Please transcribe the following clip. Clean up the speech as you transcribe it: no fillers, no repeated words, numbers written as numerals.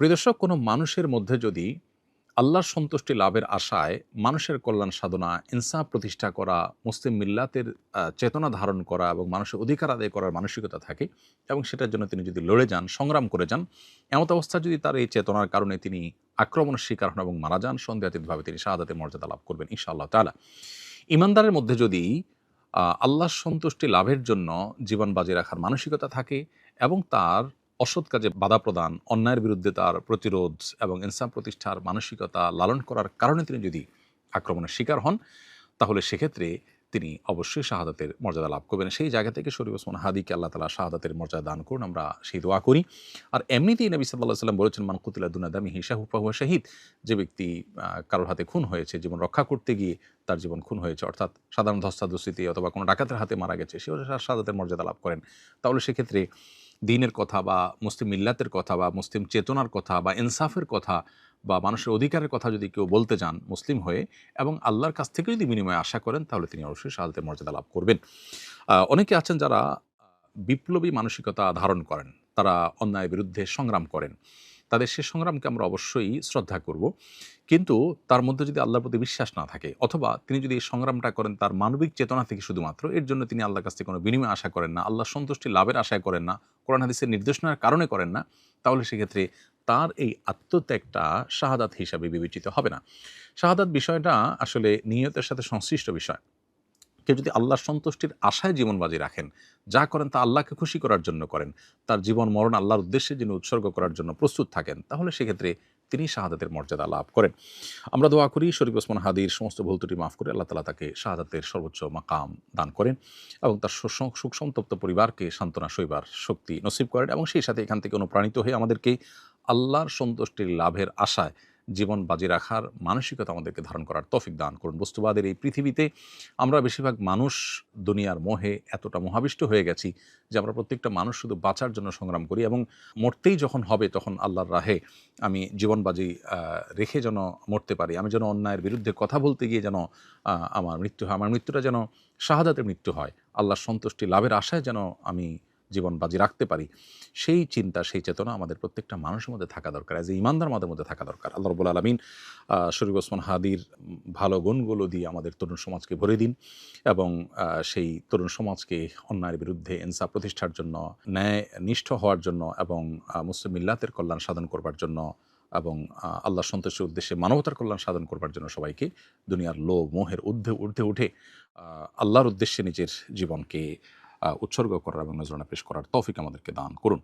প্রিয় দর্শক, কোনো মানুষের মধ্যে যদি আল্লাহর সন্তুষ্টি লাভের আশায় মানুষের কল্যাণ সাধনা, ইনসাফ প্রতিষ্ঠা করা, মুসলিম মিল্লাতের চেতনা ধারণ করা এবং মানুষের অধিকার আদায় করার মানসিকতা থাকে এবং সেটার জন্য তিনি যদি লড়ে যান, সংগ্রাম করে যান, এমত অবস্থা যদি তার এই চেতনার কারণে তিনি আক্রমণের শিকার হন এবং মারা যান, সন্দেহাতীতভাবে তিনি শাহাদাতের মর্যাদা লাভ করবেন ইনশাআল্লাহ তাআলা। ঈমানদারের মধ্যে যদি আল্লাহর সন্তুষ্টি লাভের জন্য জীবন বাজি রাখার মানসিকতা থাকে এবং তার অসৎ কাজে বাধা প্রদান, অন্যায়ের বিরুদ্ধে তার প্রতিরোধ এবং ইনসাফ প্রতিষ্ঠার মানসিকতা লালন করার কারণে তিনি যদি আক্রমণের শিকার হন, তাহলে সেক্ষেত্রে তিনি অবশ্যই শাহাদাতের মর্যাদা লাভ করবেন। সেই জায়গা থেকে শরীফ ওসমান হাদিকে আল্লাহ তাআলা শাহাদাতের মর্যাদা দান করুন, আমরা সেই দোয়া করি। আর এমনিতেই নবী সাল্লাল্লাহু আলাইহি ওয়াসাল্লাম বলেছেন, মান কুতিলা দুনা দামিহি ফাহুয়া শাহীদ। যে ব্যক্তি কারোর হাতে খুন হয়েছে, জীবন রক্ষা করতে গিয়ে তার জীবন খুন হয়েছে, অর্থাৎ সাধারণ ধস্তাধস্তিতে অথবা কোনো ডাকাতের হাতে মারা গেছে, সেও শাহাদাতের মর্যাদা লাভ করেন। তাহলে সেক্ষেত্রে দ্বীনের কথা বা মুসলিম মিল্লাতের কথা বা মুসলিম চেতনার কথা বা ইনসাফের কথা বা মানুষের অধিকারের কথা যদি কেউ বলতে যান মুসলিম হয়ে এবং আল্লাহর কাছ থেকে যদি বিনিময়ে আশা করেন, তাহলে তিনি অবশ্যই শাহাদাতের মর্যাদা লাভ করবেন। অনেকে আছেন যারা বিপ্লবী মানসিকতা ধারণ করেন, তারা অন্যায়ের বিরুদ্ধে সংগ্রাম করেন। তাদের সে সংগ্রামকে আমরা অবশ্যই শ্রদ্ধা করব। কিন্তু তার মধ্যে যদি আল্লাহর প্রতি বিশ্বাস না থাকে অথবা তিনি যদি এই সংগ্রামটা করেন তার মানবিক চেতনা থেকে শুধুমাত্র, এর জন্য তিনি আল্লাহর কাছ থেকে কোনো বিনিময় আশা করেন না, আল্লাহর সন্তুষ্টি লাভের আশায় করেন না, কোরআন হাদিসের নির্দেশনার কারণে করেন না, তাহলে সেক্ষেত্রে তার এই আত্মত্যাগটা শাহাদাত হিসাবে বিবেচিত হবে না। শাহাদাত বিষয়টা আসলে নিয়তের সাথে সংশ্লিষ্ট বিষয়। কেউ যদি আল্লাহর সন্তুষ্টির আশায় জীবন বাজি রাখেন, যা করেন তা আল্লাহকে খুশি করার জন্য করেন, তার জীবন মরণ আল্লাহর উদ্দেশ্যে যিনি উৎসর্গ করার জন্য প্রস্তুত থাকেন, তাহলে সেক্ষেত্রে তিনি শাহাদাতের মর্যাদা লাভ করেন। আমরা দোয়া করি শরীফ ওসমান হাদির সমস্ত ভুল ত্রুটি মাফ করে আল্লাহ তাআলা তাকে শাহাদাতের সর্বোচ্চ মাকাম দান করেন এবং তার সুখ সন্তপ্ত পরিবারকে সান্ত্বনা সইবার শক্তি নসিব করেন এবং সেই সাথে এখান থেকে অনুপ্রাণিত হয়ে আমাদেরকে আল্লাহর সন্তুষ্টির লাভের আশায় জীবন বাজি রাখার মানসিকতা আমাদেরকে ধারণ করার তৌফিক দান করুন। বস্তুবাদের এই পৃথিবীতে আমরা বেশিরভাগ মানুষ দুনিয়ার মোহে এতটা মোহাবিষ্ট হয়ে গেছি যে আমরা প্রত্যেকটা মানুষ শুধু বাঁচার জন্য সংগ্রাম করি এবং মরতেই যখন হবে তখন আল্লাহর রাহে আমি জীবন বাজি রেখে যেন মরতে পারি, আমি যেন অন্যায়ের বিরুদ্ধে কথা বলতে গিয়ে যেন আমার মৃত্যু হয়, আমার মৃত্যুটা যেন শাহাদাতের মৃত্যু হয়, আল্লাহর সন্তুষ্টি লাভের আশায় যেন আমি জীবন বাজি রাখতে পারি, সেই চিন্তা, সেই চেতনা আমাদের প্রত্যেকটা মানুষের মধ্যে থাকা দরকার, অ্যাজ এ ঈমানদার আমাদের মধ্যে থাকা দরকার। আল্লাহ রাব্বুল আলামিন শরীফ ওসমান হাদির ভালো গুণগুলো দিয়ে আমাদের তরুণ সমাজকে ভরে দিন এবং সেই তরুণ সমাজকে অন্যায়ের বিরুদ্ধে ইনসাফ প্রতিষ্ঠার জন্য, ন্যায় নিষ্ঠ হওয়ার জন্য এবং মুসলিম মিল্লাতের কল্যাণ সাধন করবার জন্য এবং আল্লাহর সন্তুষ্টির উদ্দেশ্যে মানবতার কল্যাণ সাধন করবার জন্য সবাইকে দুনিয়ার লোভ মোহের ঊর্ধ্বে উঠে আল্লাহর উদ্দেশ্যে নিজের জীবনকে উৎসর্গ করার এবং নজরানা পেশ করার তৌফিক আমাদেরকে দান করুন।